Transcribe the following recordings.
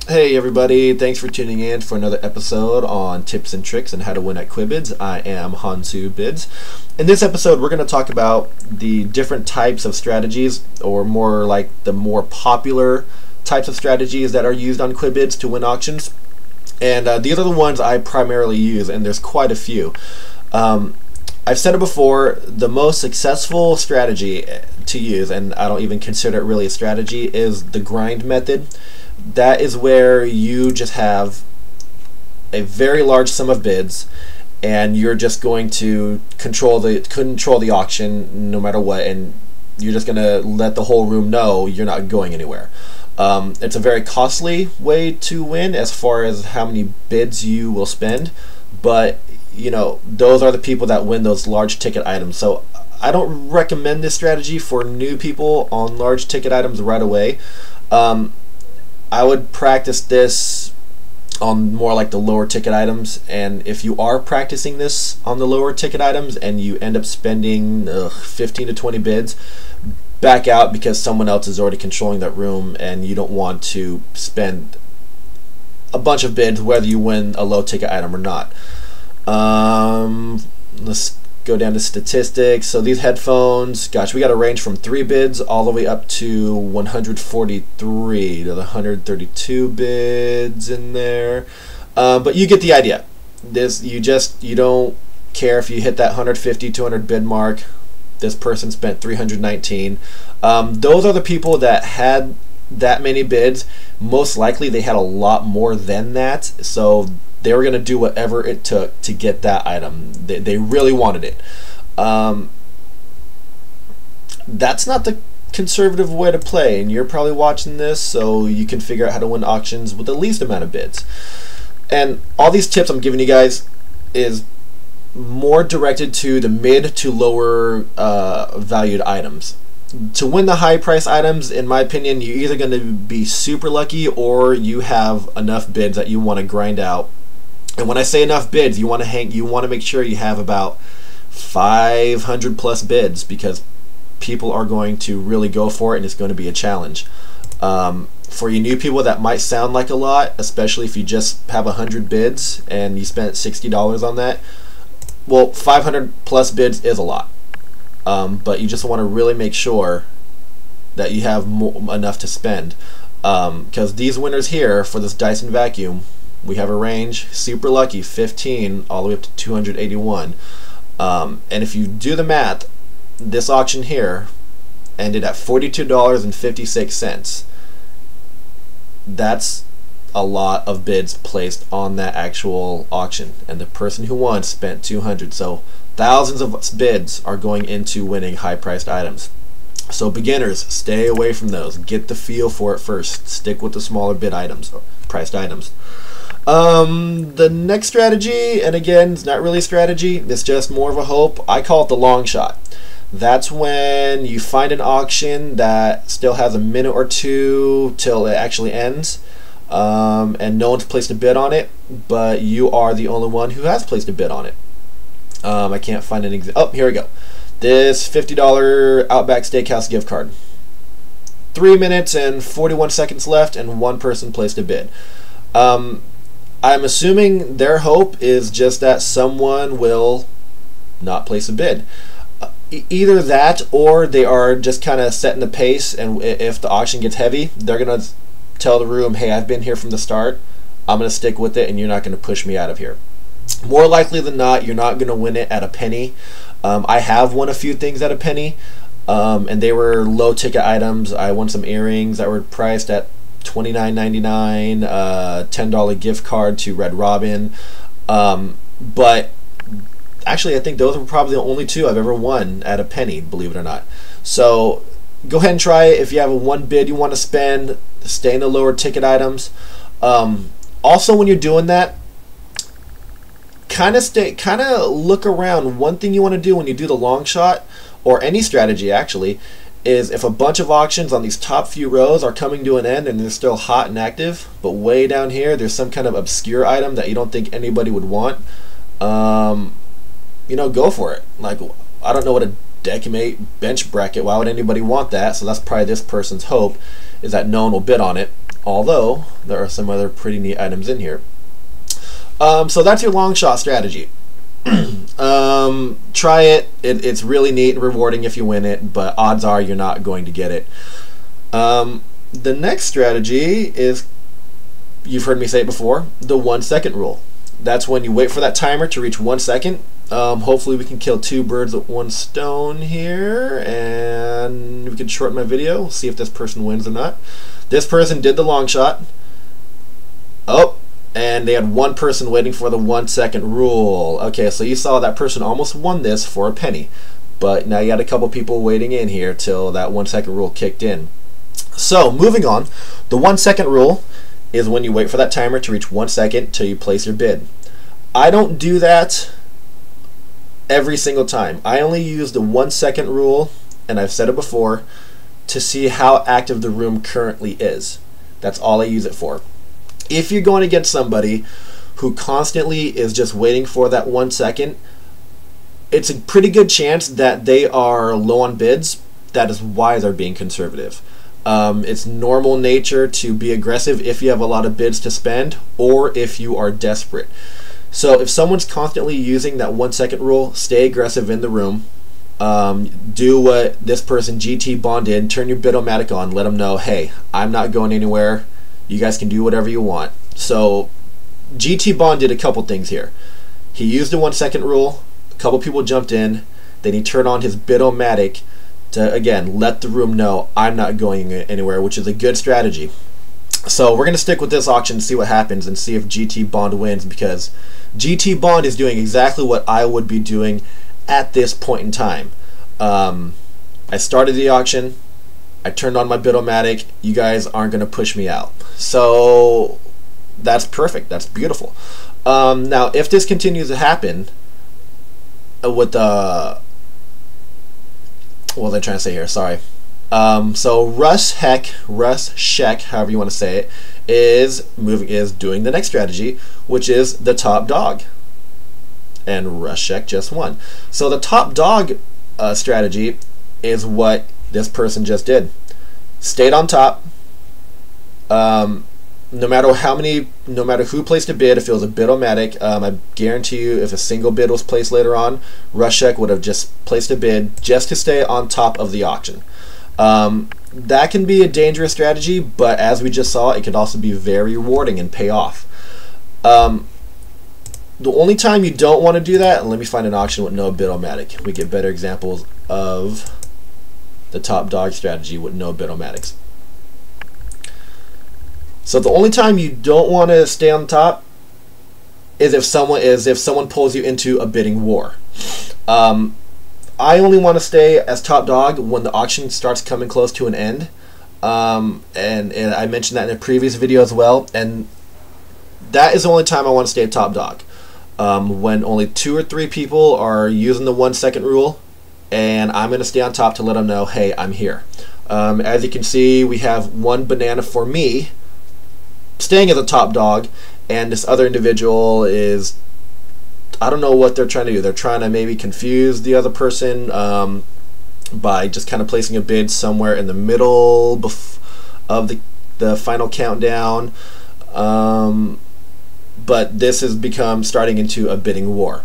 Hey everybody, thanks for tuning in for another episode on tips and tricks and how to win at Quibids. I am Hansu Bids. In this episode we're going to talk about the different types of strategies, or more like the more popular types of strategies that are used on Quibids to win auctions. And these are the ones I primarily use, and there's quite a few. I've said it before, the most successful strategy to use, and I don't even consider it really a strategy, is the grind method. That is where you just have a very large sum of bids and you're just going to control the auction no matter what, and you're just going to let the whole room know you're not going anywhere. It's a very costly way to win as far as how many bids you will spend, but you know, those are the people that win those large ticket items. So I don't recommend this strategy for new people on large ticket items right away. I would practice this on more like the lower ticket items, and if you are practicing this on the lower ticket items and you end up spending 15 to 20 bids, back out, because someone else is already controlling that room and you don't want to spend a bunch of bids whether you win a low ticket item or not. Let's go down to statistics. So these headphones, gosh, we got a range from 3 bids all the way up to 143 to the 132 bids in there. But you get the idea. You don't care if you hit that 150, 200 bid mark. This person spent 319. Those are the people that had that many bids. Most likely they had a lot more than that, so they were going to do whatever it took to get that item. They really wanted it. That's not the conservative way to play, and you're probably watching this so you can figure out how to win auctions with the least amount of bids. And all these tips I'm giving you guys is more directed to the mid to lower valued items. To win the high price items, in my opinion, you're either going to be super lucky or you have enough bids that you want to grind out. And when I say enough bids, you want to make sure you have about 500 plus bids, because people are going to really go for it and it's going to be a challenge. For you new people, that might sound like a lot, especially if you just have 100 bids and you spent $60 on that. Well, 500 plus bids is a lot. But you just want to really make sure that you have enough to spend, because these winners here for this Dyson vacuum, we have a range, super lucky, 15 all the way up to 281. And if you do the math, this auction here ended at $42.56. That's a lot of bids placed on that actual auction, and the person who won spent 200. So thousands of bids are going into winning high-priced items. So beginners, stay away from those. Get the feel for it first. Stick with the smaller bid items, or priced items. The next strategy, and again, it's not really a strategy, it's just more of a hope. I call it the long shot. That's when you find an auction that still has a minute or two till it actually ends, and no one's placed a bid on it, but you are the only one who has placed a bid on it. I can't find an example. Oh, here we go. This $50 Outback Steakhouse gift card. 3 minutes and 41 seconds left, and one person placed a bid. I'm assuming their hope is just that someone will not place a bid. Either that, or they are just kind of setting the pace, and if the auction gets heavy, they're going to tell the room, hey, I've been here from the start. I'm going to stick with it, and you're not going to push me out of here. More likely than not, you're not going to win it at a penny. I have won a few things at a penny, and they were low ticket items. I won some earrings that were priced at $29.99, $10 gift card to Red Robin. But actually, I think those were probably the only two I've ever won at a penny, believe it or not. So go ahead and try it. If you have a one bid you want to spend, stay in the lower ticket items. Also, when you're doing that, kind of look around. One thing you want to do when you do the long shot, or any strategy actually, is if a bunch of auctions on these top few rows are coming to an end and they're still hot and active, but way down here there's some kind of obscure item that you don't think anybody would want, you know, go for it. Like, I don't know what a decimate bench bracket, why would anybody want that? So that's probably this person's hope. is that no one will bid on it, although there are some other pretty neat items in here. So that's your long shot strategy. Try it. It's really neat and rewarding if you win it, but odds are you're not going to get it. The next strategy is, you've heard me say it before, the 1 second rule. That's when you wait for that timer to reach 1 second. Hopefully we can kill 2 birds with 1 stone here, and we can shorten my video, see if this person wins or not. This person did the long shot. Oh, and they had 1 person waiting for the 1 second rule. Okay, so you saw that person almost won this for a penny, but now you had a couple people waiting in here till that 1 second rule kicked in. So moving on, the 1 second rule is when you wait for that timer to reach 1 second till you place your bid. I don't do that every single time. I only use the 1 second rule, and I've said it before, to see how active the room currently is. That's all I use it for. If you're going against somebody who constantly is just waiting for that 1 second, it's a pretty good chance that they are low on bids. That is why they're being conservative. It's normal nature to be aggressive if you have a lot of bids to spend or if you are desperate. So if someone's constantly using that 1 second rule, stay aggressive in the room. Do what this person GT Bond did. Turn your bid-o-matic on. Let them know, hey, I'm not going anywhere. You guys can do whatever you want. So GT Bond did a couple things here. He used the 1 second rule. A couple people jumped in. Then he turned on his bid-o-matic to, again, let the room know I'm not going anywhere, which is a good strategy. So we're going to stick with this auction and see what happens and see if GT Bond wins, because GT Bond is doing exactly what I would be doing at this point in time. I started the auction. I turned on my bid-o-matic. You guys aren't going to push me out. So that's perfect. That's beautiful. Now, if this continues to happen with the... what was I trying to say here? Sorry. So Russ Sheck, however you want to say it, is doing the next strategy, which is the top dog. And Russ Sheck just won. So the top dog strategy is what this person just did. Stayed on top. No matter who placed a bid, if it was a bid-o-matic, I guarantee you if a single bid was placed later on, Rushek would have just placed a bid just to stay on top of the auction. That can be a dangerous strategy, but as we just saw, it could also be very rewarding and pay off. The only time you don't want to do that, and let me find an auction with no bid-o-matic. We get better examples of the top dog strategy with no bid-o-matics. So the only time you don't want to stay on top is if someone pulls you into a bidding war. I only want to stay as top dog when the auction starts coming close to an end, and I mentioned that in a previous video as well. And that is the only time I want to stay at top dog. When only 2 or 3 people are using the 1 second rule, and I'm going to stay on top to let them know, hey, I'm here. As you can see, we have 1 banana for me, staying as a top dog, and this other individual is, I don't know what they're trying to do. They're trying to maybe confuse the other person by just kind of placing a bid somewhere in the middle of the final countdown. But this has become starting into a bidding war.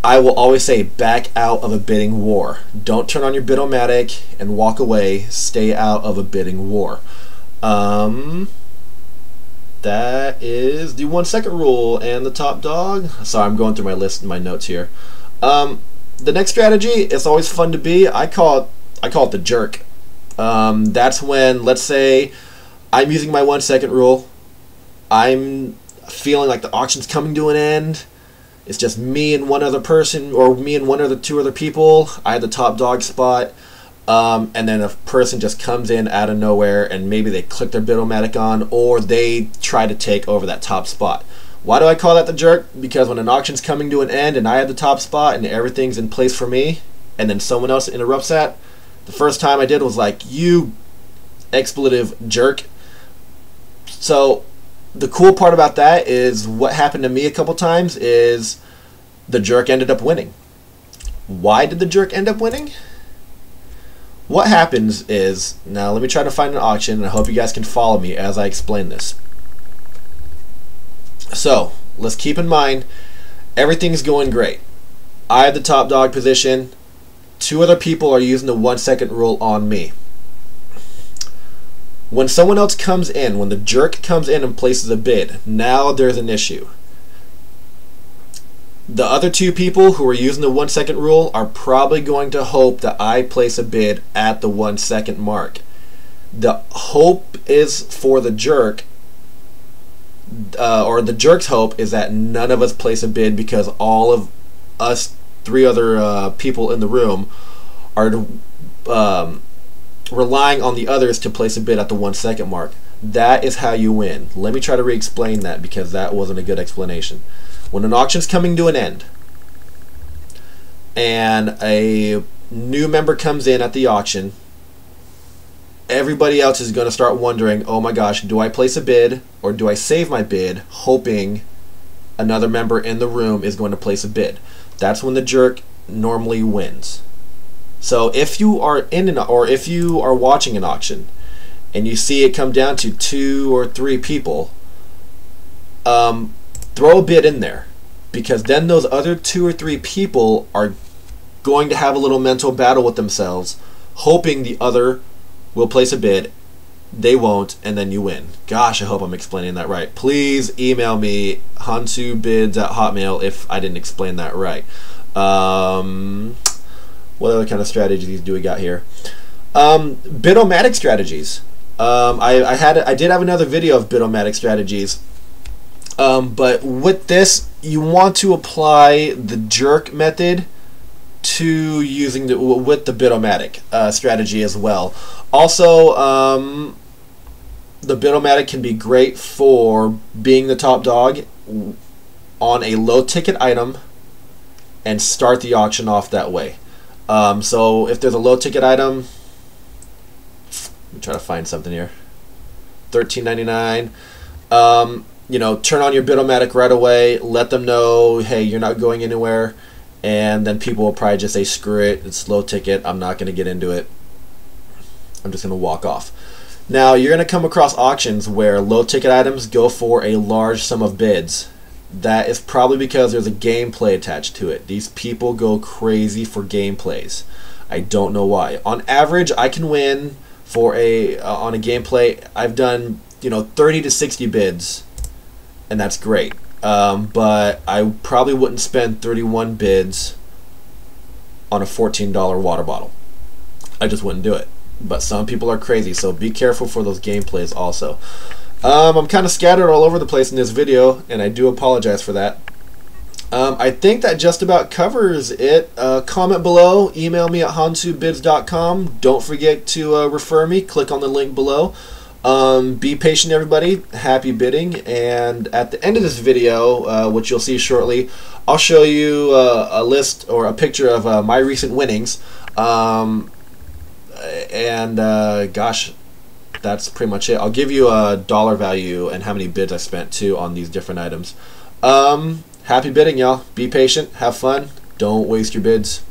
I will always say, back out of a bidding war. Don't turn on your bid-o-matic and walk away. Stay out of a bidding war. That is the 1 second rule and the top dog. Sorry, I'm going through my list and my notes here. The next strategy is always fun to be. I call it the jerk. That's when, let's say, I'm using my 1 second rule. I'm feeling like the auction's coming to an end. It's just me and one other person, or me and 1 or 2 other people. I had the top dog spot. And then a person just comes in out of nowhere, and maybe they click their bid-o-matic on, or they try to take over that top spot. Why do I call that the jerk? Because when an auction's coming to an end and I had the top spot and everything's in place for me, and then someone else interrupts that, the first time I did was like, you expletive jerk. So the cool part about that is what happened to me a couple times is the jerk ended up winning. Why did the jerk end up winning? what happens is, now let me try to find an auction, and I hope you guys can follow me as I explain this. So let's keep in mind everything's going great. I have the top dog position. 2 other people are using the 1 second rule on me. When someone else comes in, when the jerk comes in and places a bid, now there's an issue. The other 2 people who are using the 1 second rule are probably going to hope that I place a bid at the 1 second mark. The hope is for the jerk, or the jerk's hope is that none of us place a bid, because all of us 3 other people in the room are relying on the others to place a bid at the 1 second mark. That is how you win. Let me try to re-explain that, because that wasn't a good explanation. When an auction's coming to an end and a new member comes in at the auction, everybody else is going to start wondering, oh my gosh, do I place a bid or do I save my bid, hoping another member in the room is going to place a bid. That's when the jerk normally wins. So if you are if you are watching an auction and you see it come down to 2 or 3 people, throw a bid in there, because then those other 2 or 3 people are going to have a little mental battle with themselves, hoping the other will place a bid. They won't, and then you win. Gosh, I hope I'm explaining that right. Please email me, hansubids@hotmail, if I didn't explain that right. What other kind of strategies do we got here? Bidomatic strategies. I did have another video of bidomatic strategies, but with this, you want to apply the jerk method to using with the bidomatic strategy as well. Also, the bidomatic can be great for being the top dog on a low ticket item and start the auction off that way. So if there's a low ticket item, let me try to find something here. $13.99. You know, turn on your bidomatic right away. Let them know, hey, you're not going anywhere, and then people will probably just say, screw it, it's low ticket, I'm not going to get into it, I'm just going to walk off. Now, you're going to come across auctions where low ticket items go for a large sum of bids. That is probably because there's a gameplay attached to it. These people go crazy for gameplays. I don't know why. On average, I can win for on a gameplay. I've done 30 to 60 bids, and that's great. But I probably wouldn't spend 31 bids on a $14 water bottle. I just wouldn't do it. But some people are crazy, so be careful for those gameplays also. I'm kind of scattered all over the place in this video, and I do apologize for that. I think that just about covers it. Comment below, email me at hansubids.com. Don't forget to refer me, click on the link below. Be patient, everybody. Happy bidding. And at the end of this video, which you'll see shortly, I'll show you a list or a picture of my recent winnings. Gosh, that's pretty much it. I'll give you a dollar value and how many bids I spent too on these different items. Happy bidding, y'all. Be patient, have fun, don't waste your bids.